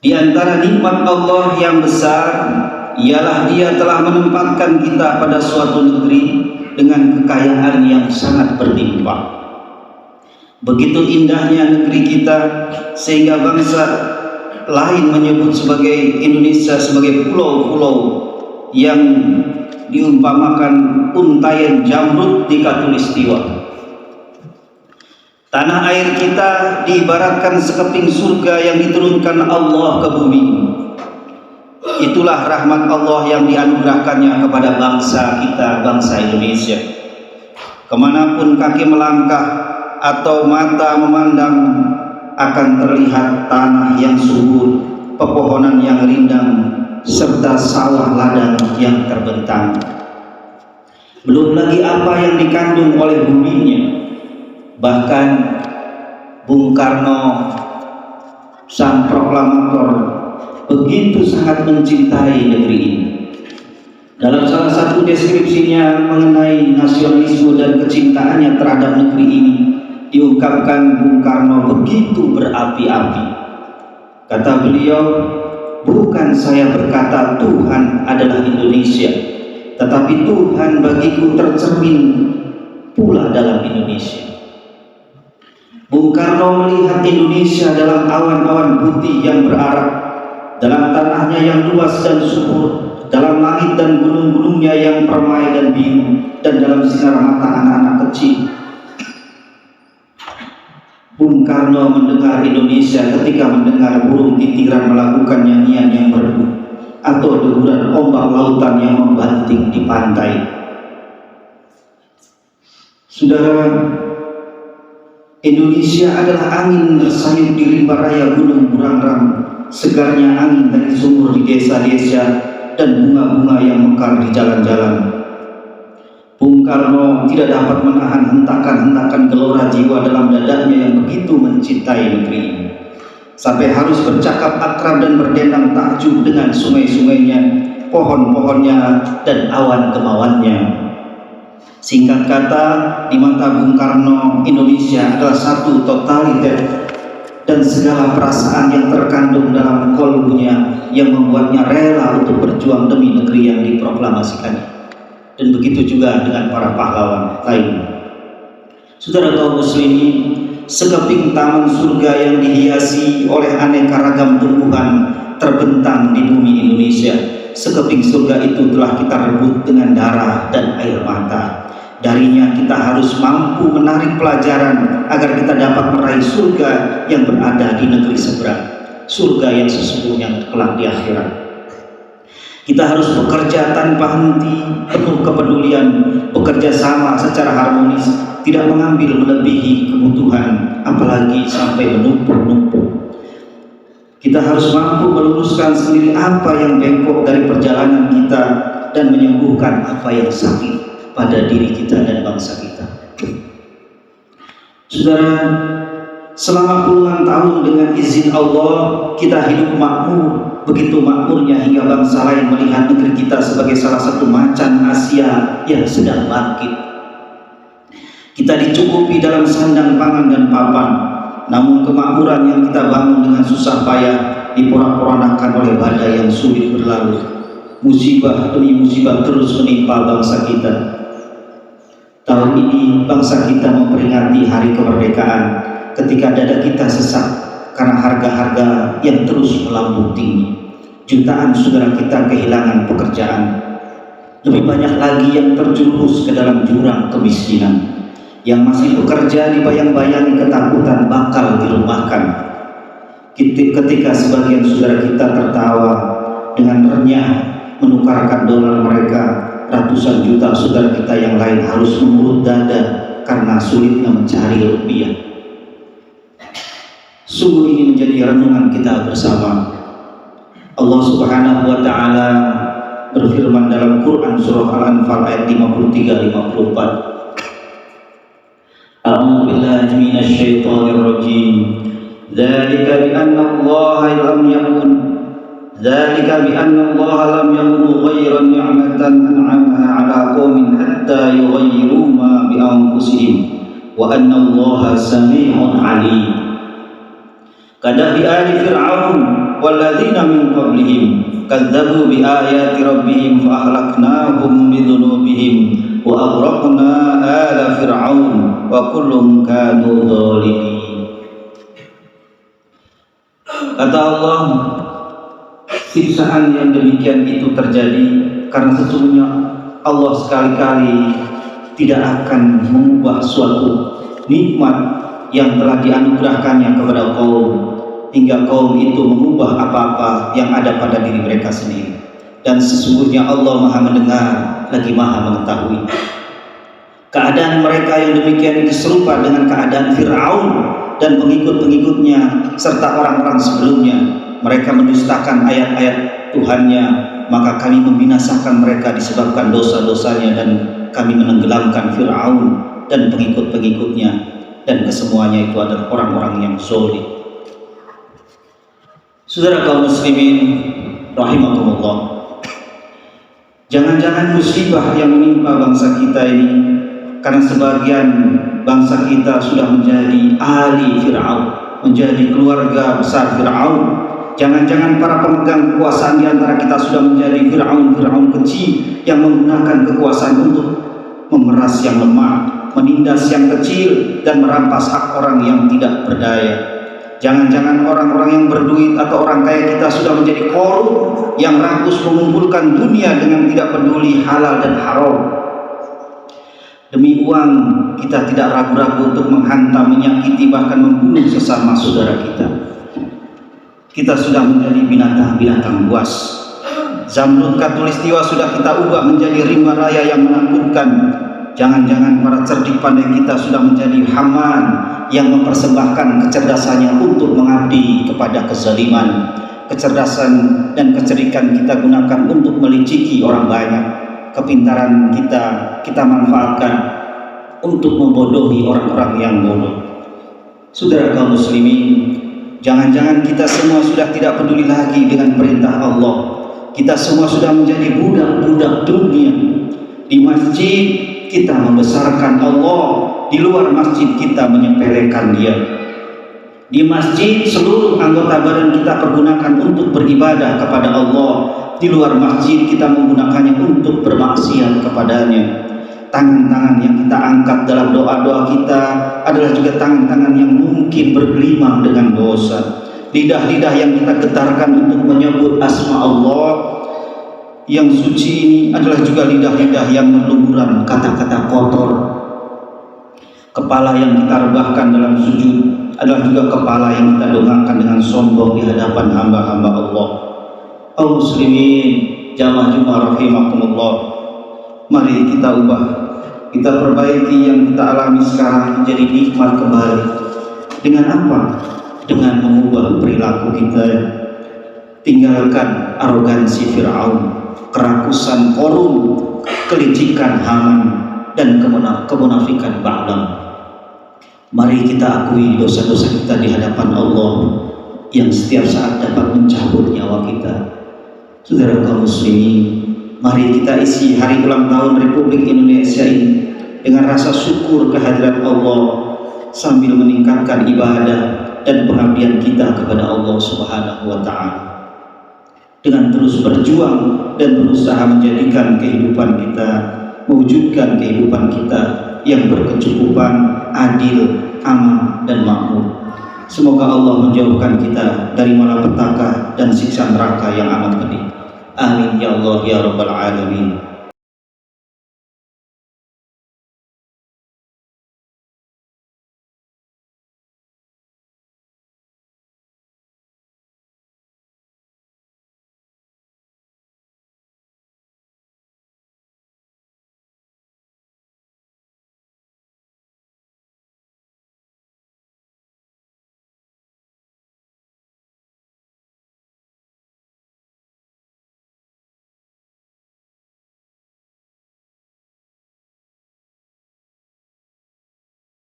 Di antara nikmat Allah yang besar ialah Dia telah menempatkan kita pada suatu negeri dengan kekayaan yang sangat berlimpah. Begitu indahnya negeri kita sehingga bangsa lain menyebut sebagai Indonesia sebagai pulau-pulau yang diumpamakan untaian jamrud di Katulistiwa. Tanah air kita diibaratkan sekeping surga yang diturunkan Allah ke bumi. Itulah rahmat Allah yang dianugerahkannya kepada bangsa kita, bangsa Indonesia. Kemanapun kaki melangkah atau mata memandang, akan terlihat tanah yang subur, pepohonan yang rindang, serta sawah ladang yang terbentang. Belum lagi apa yang dikandung oleh buminya. Bahkan Bung Karno, sang proklamator, begitu sangat mencintai negeri ini. Dalam salah satu deskripsinya mengenai nasionalisme dan kecintaannya terhadap negeri ini, diungkapkan Bung Karno begitu berapi-api. Kata beliau, bukan saya berkata Tuhan adalah Indonesia, tetapi Tuhan bagiku tercermin pula dalam Indonesia. Bung Karno melihat Indonesia dalam awan-awan putih yang berarak, dalam tanahnya yang luas dan subur, dalam langit dan gunung-gunungnya yang permai dan biru, dan dalam sinar mata anak-anak kecil. Bung Karno mendengar Indonesia ketika mendengar burung titiran melakukan nyanyian yang merdu, atau deburan ombak lautan yang membanting di pantai. Saudara, Indonesia adalah angin bersayap di rimba raya Gunung Burangrang, segarnya angin dari sumur di desa-desa, dan bunga-bunga yang mekar di jalan-jalan. Bung Karno tidak dapat menahan hentakan-hentakan gelora jiwa dalam dadanya yang begitu mencintai negeri ini, sampai harus bercakap akrab dan berdendang takjub dengan sungai-sungainya, pohon-pohonnya, dan awan kemauannya. Singkat kata, di mata Bung Karno, Indonesia adalah satu totaliter, dan segala perasaan yang terkandung dalam kolbunya yang membuatnya rela untuk berjuang demi negeri yang diproklamasikannya. Dan begitu juga dengan para pahlawan lain. Saudara kaum muslimin, sekeping taman surga yang dihiasi oleh aneka ragam tumbuhan terbentang di bumi Indonesia. Sekeping surga itu telah kita rebut dengan darah dan air mata. Darinya kita harus mampu menarik pelajaran agar kita dapat meraih surga yang berada di negeri seberang, surga yang sesungguhnya kelak di akhirat. Kita harus bekerja tanpa henti, penuh kepedulian, bekerja sama secara harmonis, tidak mengambil melebihi kebutuhan, apalagi sampai menumpuk-numpuk. Kita harus mampu meluruskan sendiri apa yang bengkok dari perjalanan kita dan menyembuhkan apa yang sakit pada diri kita dan bangsa kita. Saudara, selama puluhan tahun dengan izin Allah kita hidup makmur, begitu makmurnya hingga bangsa lain melihat negeri kita sebagai salah satu macan Asia yang sedang bangkit. Kita dicukupi dalam sandang pangan dan papan, namun kemakmuran yang kita bangun dengan susah payah diporak-porandakan oleh badai yang sulit berlalu. Musibah demi musibah terus menimpa bangsa kita. Tahun ini bangsa kita memperingati hari kemerdekaan ketika dada kita sesak karena harga-harga yang terus melambung tinggi. Jutaan saudara kita kehilangan pekerjaan. Lebih banyak lagi yang terjerumus ke dalam jurang kemiskinan. Yang masih bekerja dibayang-bayangi ketakutan bakal dirumahkan. Ketika sebagian saudara kita tertawa dengan renyah menukarkan dolar mereka, ratusan juta saudara kita yang lain harus mengurut dada karena sulitnya mencari rupiah. Sungguh ini menjadi renungan kita bersama. Allah Subhanahu wa taala berfirman dalam Quran surah Al-Anfal ayat 53-54. A'udzu billahi minasy syaithanir rajim. Dzalika bi anna Allah lam yakun Dzalika bi anna Allah lam yakun ghairan ni'matan an'amaha 'ala qaumin hatta yughayyiru ma bi anfusihim wa anna Allah samii'un 'aliim. Kadabi ali Fir'aun walladzina min qablihim kadzdzabu biayati rabbihim fa ahlaknahum bidzunubihim wa aghraqna ala fir'aun wa kullun kanu dzalimin. Kata Allah, siksaan yang demikian itu terjadi karena sesungguhnya Allah sekali-kali tidak akan mengubah suatu nikmat yang telah dianugerahkannya kepada kaum hingga kaum itu mengubah apa-apa yang ada pada diri mereka sendiri. Dan sesungguhnya Allah Maha mendengar lagi Maha mengetahui. Keadaan mereka yang demikian itu serupa dengan keadaan Fir'aun dan pengikut-pengikutnya serta orang-orang sebelumnya. Mereka mendustakan ayat-ayat Tuhannya, maka kami membinasakan mereka disebabkan dosa-dosanya, dan kami menenggelamkan Fir'aun dan pengikut-pengikutnya, dan kesemuanya itu adalah orang-orang yang zalim. Saudara kaum muslimin rahimakumullah, jangan-jangan musibah yang menimpa bangsa kita ini karena sebagian bangsa kita sudah menjadi ahli Fir'aun, menjadi keluarga besar Fir'aun. Jangan-jangan para pemegang kekuasaan di antara kita sudah menjadi Fir'aun kecil yang menggunakan kekuasaan untuk memeras yang lemah, menindas yang kecil, dan merampas hak orang yang tidak berdaya. Jangan-jangan orang-orang yang berduit atau orang kaya kita sudah menjadi korup yang rakus mengumpulkan dunia dengan tidak peduli halal dan haram. Demi uang kita tidak ragu-ragu untuk menghantam, menyakiti, bahkan membunuh sesama saudara kita. Kita sudah menjadi binatang-binatang buas. Zamrud Katulistiwa sudah kita ubah menjadi rimba raya yang menakutkan. Jangan-jangan para cerdik pandai kita sudah menjadi Haman yang mempersembahkan kecerdasannya untuk mengabdi kepada kezaliman. Kecerdasan dan kecerdikan kita gunakan untuk meliciki orang banyak. Kepintaran kita manfaatkan untuk membodohi orang-orang yang bodoh. Saudara kaum muslimin, jangan-jangan kita semua sudah tidak peduli lagi dengan perintah Allah. Kita semua sudah menjadi budak-budak dunia. Di masjid kita membesarkan Allah, di luar masjid kita menyepelekan Dia. Di masjid seluruh anggota badan kita pergunakan untuk beribadah kepada Allah, di luar masjid kita menggunakannya untuk bermaksiat kepadanya. Tangan-tangan yang kita angkat dalam doa-doa kita adalah juga tangan-tangan yang mungkin bergelimang dengan dosa. Lidah-lidah yang kita getarkan untuk menyebut asma Allah yang suci ini adalah juga lidah-lidah yang melumuran kata-kata kotor. Kepala yang kita rebahkan dalam sujud adalah juga kepala yang kita dongakkan dengan sombong di hadapan hamba-hamba Allah. Kaum muslimin jamaah Jumat rahimakumullah, mari kita ubah, kita perbaiki yang kita alami sekarang menjadi nikmat kembali. Dengan apa? Dengan mengubah perilaku kita. Tinggalkan arogansi Fir'aun, kerakusan Qarun, kelicikan Haman, dan kemunafikan Ba'lam. Mari kita akui dosa-dosa kita di hadapan Allah yang setiap saat dapat mencabut nyawa kita. Saudara kaum muslimin, mari kita isi hari ulang tahun Republik Indonesia ini dengan rasa syukur kehadiran Allah, sambil meningkatkan ibadah dan pengabdian kita kepada Allah Subhanahu wa Ta'ala, dengan terus berjuang dan berusaha menjadikan kehidupan kita, mewujudkan kehidupan kita yang berkecukupan, adil, aman, dan makmur. Semoga Allah menjauhkan kita dari malapetaka dan siksa neraka yang amat pedih. Amin ya Allah ya Rabbal Alamin.